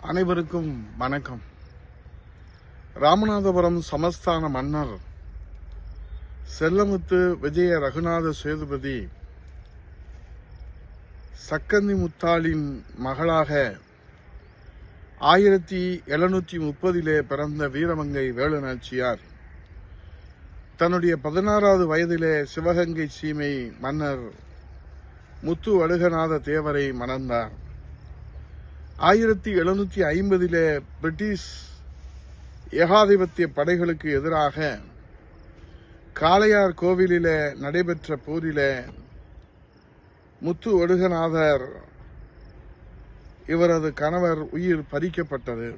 அனைவருக்கும் வணக்கம். ராமநாதபுரம் சமஸ்தான மன்னர் செல்லமுத்து விஜய ரகுநாத சேதுபதி சக்கந்தி முத்தாளின் மகளாக 1730 பிறந்த வீரமங்கை வேலுநாச்சியார் தன்னுடைய 16வது வயதிலே சிவகங்கை சீமை மன்னர் முத்து வடுகநாத தேவரை மணந்தார். 1750 பிரிட்டிஷ் ஏகாதிபத்திய படைகளுக்கு எதிராக காளையார் கோவிலிலே நடைபெற்ற போரிலே முத்து வடுகநாதர் இவரது கணவர் உயிர் பறிக்கப்பட்டது.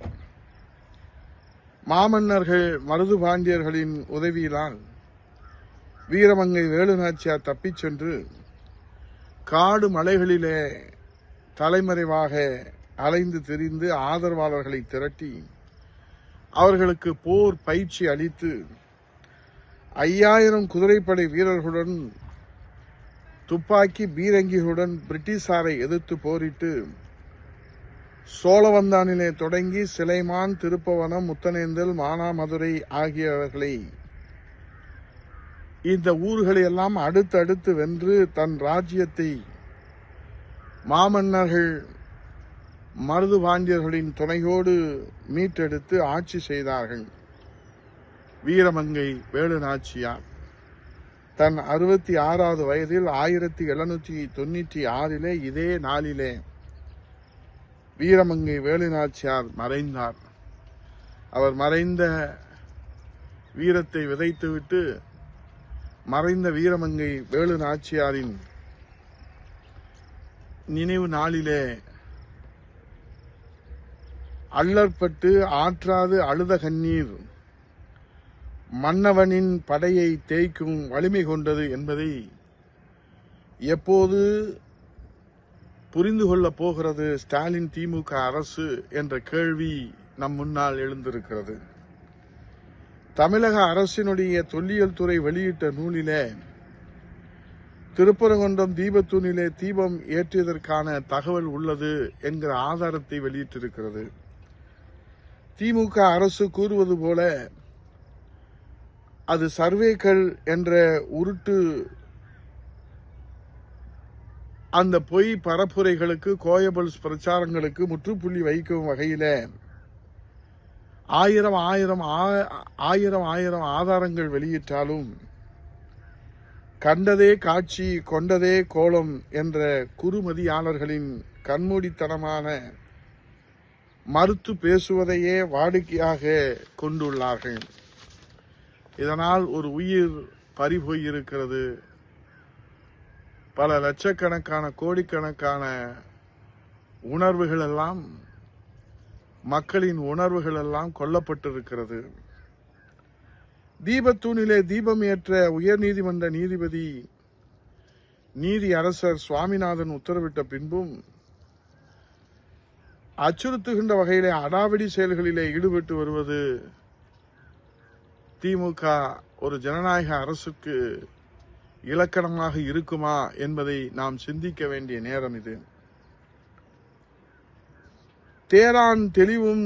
மாமன்னர்கள் மருது பாண்டியர்களின் உதவியினால் வீரமங்கை வேலுநாச்சியார் தப்பிச் சென்று காடு மலைகளிலே தலைமறைவாக அலைந்து திரிந்து ஆதரவாளர்களை திரட்டி அவர்களுக்கு போர் பயிற்சி அளித்து 5000 குதிரைப்படை வீரர்களுடன் துப்பாக்கி பீரங்கிகளுடன் பிரிட்டிஷாரை எதிர்த்து போரிட்டு சோழவந்தானிலே தொடங்கி சிலைமான், திருப்பவனம், முத்தனேந்தல், மானாமதுரை ஆகியவர்களை இந்த ஊர்களை எல்லாம் அடுத்தடுத்து வென்று தன் ராஜ்யத்தை மாமன்னர்கள் மருது பாண்டியர்களின் துணையோடு மீட்டெடுத்து ஆட்சி செய்தார்கள். வீரமங்கை வேலுநாச்சியார் தன் 66வது வயதில் 1796 இதே நாளிலே வீரமங்கை வேலுநாச்சியார் மறைந்தார். அவர் மறைந்த வீரத்தை விதைத்துவிட்டு மறைந்த வீரமங்கை வேலுநாச்சியாரின் நினைவு நாளிலே அல்லற்பட்டு ஆற்றாது அழுத கண்ணீர் மன்னவனின் படையை தேய்க்கும் வலிமை கொண்டது என்பதை எப்போது புரிந்து கொள்ளப் போகிறது ஸ்டாலின் திமுக அரசு என்ற கேள்வி நம் முன்னால் எழுந்திருக்கிறது. தமிழக அரசினுடைய தொல்லியல் துறை வெளியிட்ட நூலிலே திருப்பரங்குன்றம் தீபத்தூணிலே தீபம் ஏற்றியதற்கான தகவல் உள்ளது என்கிற ஆதாரத்தை வெளியிட்டிருக்கிறது. திமுக அரசு கூறுவது போல அது சர்வேக்கள் என்ற உருட்டு அந்த பொய் பரப்புரைகளுக்கு, கோயபல்ஸ் பிரச்சாரங்களுக்கு முற்றுப்புள்ளி வைக்கும் வகையில ஆயிரம் ஆதாரங்கள் வெளியிட்டாலும் கண்டதே காட்சி கொண்டதே கோலம் என்ற குறுமதியாளர்களின் கண்மூடித்தனமான மறுத்து பேசுவதையே வாடிக்கையாக கொண்டுள்ளார்கள். இதனால் ஒரு உயிர் பறிபோயிருக்கிறது. பல லட்சக்கணக்கான கோடிக்கணக்கான உணர்வுகள் எல்லாம், மக்களின் உணர்வுகள் எல்லாம் கொல்லப்பட்டிருக்கிறது. தீபத்தூணிலே தீபம் ஏற்ற உயர்நீதிமன்ற நீதிபதி நீதி அரசர் சுவாமிநாதன் உத்தரவிட்ட பின்பும் அச்சுறுத்துகின்ற வகையிலே அடாவடி செயல்களிலே ஈடுபட்டு வருவது திமுக ஒரு ஜனநாயக அரசுக்கு இலக்கணமாக இருக்குமா என்பதை நாம் சிந்திக்க வேண்டிய நேரம் இது. தேரான் தெளிவும்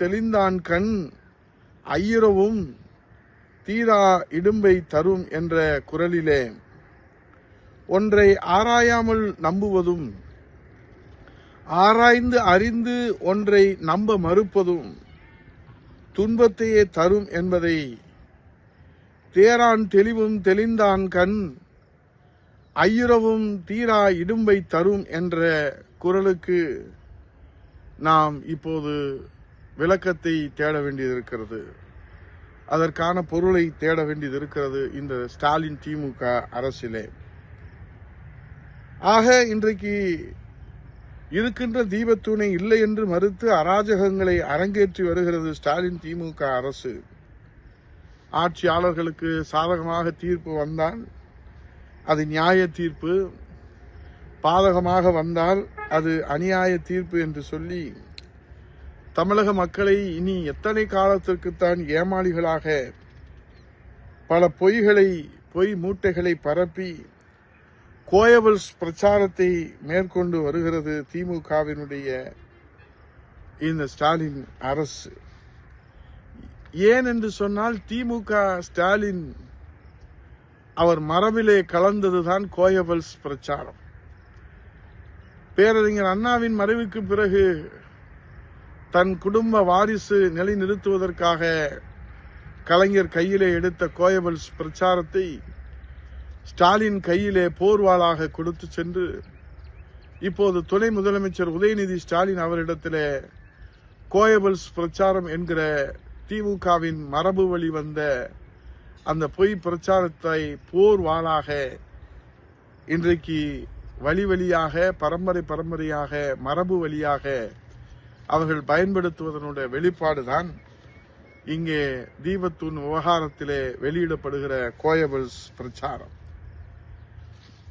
தெளிந்தான் கண் ஐயுறவும் தீரா இடும்பை தரும் என்ற குரலிலே ஒன்றை ஆராயாமல் நம்புவதும், ஆராய்ந்து அறிந்து ஒன்றை நம்ப மறுப்பதும் துன்பத்தையே தரும் என்பதை தேரான் தெளிந்தான் கண் ஐயுறவும் தீரா இடும்பை தரும் என்ற குரலுக்கு நாம் இப்போது விளக்கத்தை தேட வேண்டியது, அதற்கான பொருளை தேட வேண்டியது இருக்கிறது இந்த ஸ்டாலின் திமுக அரசிலே. ஆக இன்றைக்கு இருக்கின்ற தீபத்தூணை இல்லை என்று மறுத்து அராஜகங்களை அரங்கேற்றி வருகிறது ஸ்டாலின் திமுக அரசு. ஆட்சியாளர்களுக்கு சாதகமாக தீர்ப்பு வந்தால் அது நியாய தீர்ப்பு, பாதகமாக வந்தால் அது அநியாய தீர்ப்பு என்று சொல்லி தமிழக மக்களை இனி எத்தனை காலத்திற்குத்தான் ஏமாளிகளாக பல பொய் மூட்டைகளை பரப்பி கோயபல்ஸ் பிரச்சாரத்தை மேற்கொண்டு வருகிறது திமுகவினுடைய இந்த ஸ்டாலின் அரசு. ஏன் என்று சொன்னால் திமுக ஸ்டாலின் அவர் மரபிலே கலந்ததுதான் கோயபல்ஸ் பிரச்சாரம். பேரறிஞர் அண்ணாவின் மறைவுக்கு பிறகு தன் குடும்ப வாரிசு நிலைநிறுத்துவதற்காக கலைஞர் கையிலே எடுத்த கோயபல்ஸ் பிரச்சாரத்தை ஸ்டாலின் கையிலே போர்வாளாக கொடுத்து சென்று இப்போது துணை முதலமைச்சர் உதயநிதி ஸ்டாலின் அவரிடத்திலே கோயபல்ஸ் பிரச்சாரம் என்கிற திமுகவின் மரபு வழி வந்த அந்த பொய் பிரச்சாரத்தை போர்வாளாக இன்றைக்கு வழி வழியாக பரம்பரையாக மரபு வழியாக அவர்கள் பயன்படுத்துவதனுடைய வெளிப்பாடுதான் இங்கே தீபத்தூண் விவகாரத்திலே வெளியிடப்படுகிற கோயபல்ஸ் பிரச்சாரம்.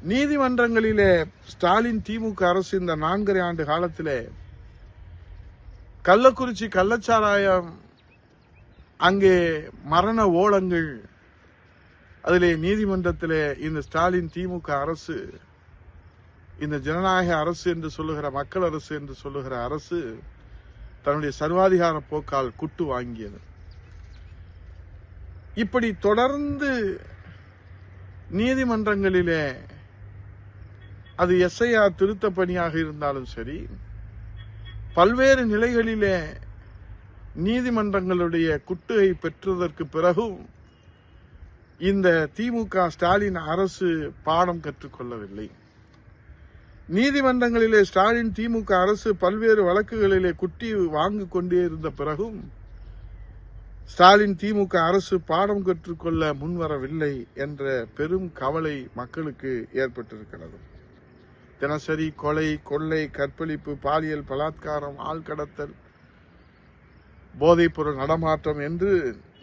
நீதிமன்றங்களிலே ஸ்டாலின் திமுக அரசு இந்த 4.5 ஆண்டு காலத்திலே கள்ளக்குறிச்சி கள்ளச்சாராயம், அங்கே மரண ஓலங்கள், அதிலே நீதிமன்றத்திலே இந்த ஸ்டாலின் திமுக அரசு, இந்த ஜனநாயக அரசு என்று சொல்லுகிற, மக்கள் அரசு என்று சொல்லுகிற அரசு தன்னுடைய சர்வாதிகார போக்கால் குட்டு வாங்கியது. இப்படி தொடர்ந்து நீதிமன்றங்களிலே அது எஸ்ஐஆர் திருத்த பணியாக இருந்தாலும் சரி, பல்வேறு நிலைகளிலே நீதிமன்றங்களுடைய குட்டுகை பெற்றதற்கு பிறகும் இந்த திமுக ஸ்டாலின் அரசு பாடம் கற்றுக்கொள்ளவில்லை. நீதிமன்றங்களிலே ஸ்டாலின் திமுக அரசு பல்வேறு வழக்குகளிலே குட்டி வாங்கிக் கொண்டே இருந்த பிறகும் ஸ்டாலின் திமுக அரசு பாடம் கற்றுக்கொள்ள முன்வரவில்லை என்ற பெரும் கவலை மக்களுக்கு ஏற்பட்டிருக்கிறது. தினசரி கொலை, கொள்ளை, கற்பழிப்பு, பாலியல் பலாத்காரம், ஆள்கடத்தல், போதைப்பொருள் நடமாட்டம் என்று,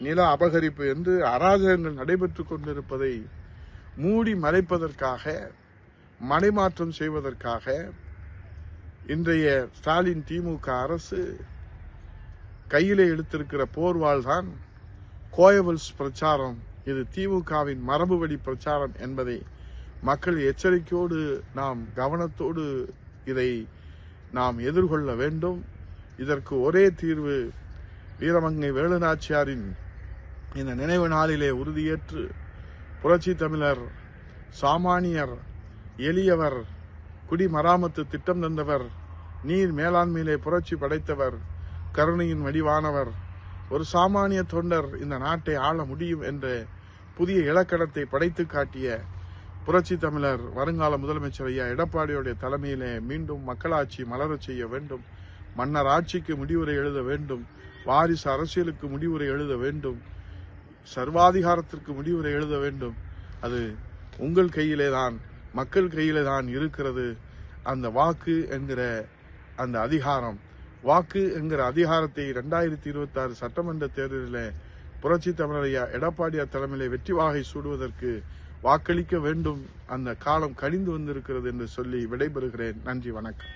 நில அபகரிப்பு என்று அராஜகங்கள் நடைபெற்றுக் கொண்டிருப்பதை மூடி மறைப்பதற்காக, மடைமாற்றம் செய்வதற்காக இன்றைய ஸ்டாலின் திமுக அரசு கையிலே எடுத்திருக்கிற போர்வாள் தான் கோயபல்ஸ் பிரச்சாரம். இது திமுகவின் மரபு வழி பிரச்சாரம் என்பதை மக்கள் எச்சரிக்கையோடு, நாம் கவனத்தோடு இதை நாம் எதிர்கொள்ள வேண்டும். இதற்கு ஒரே தீர்வு, வீரமங்கை வேலுநாச்சியாரின் இந்த நினைவு நாளிலே உறுதியேற்று புரட்சி தமிழர், சாமானியர், எளியவர், குடிமராமத்து திட்டம் தந்தவர், நீர் மேலாண்மையிலே புரட்சி படைத்தவர், கருணையின் வடிவானவர், ஒரு சாமானிய தொண்டர் இந்த நாட்டை ஆள முடியும் என்ற புதிய இலக்கணத்தை படைத்து காட்டிய புரட்சி தமிழர் வருங்கால முதலமைச்சர் ஐயா எடப்பாடியுடைய தலைமையிலே மீண்டும் மக்களாட்சி மலரச் செய்ய வேண்டும். மன்னர் ஆட்சிக்கு முடிவுரை எழுத வேண்டும். வாரிசு அரசியலுக்கு முடிவுரை எழுத வேண்டும். சர்வாதிகாரத்திற்கு முடிவுரை எழுத வேண்டும். அது உங்கள் கையிலே தான், மக்கள் கையிலே தான் இருக்கிறது. அந்த வாக்கு என்கிற அந்த அதிகாரம், வாக்கு என்கிற அதிகாரத்தை 2026 சட்டமன்ற தேர்தலில் புரட்சி தமிழர் ஐயா எடப்பாடியார் தலைமையிலே வெற்றி வாகை சூடுவதற்கு வாக்களிக்க வேண்டும். அந்த காலம் கனிந்து வந்திருக்கிறது என்று சொல்லி விடைபெறுகிறேன். நன்றி, வணக்கம்.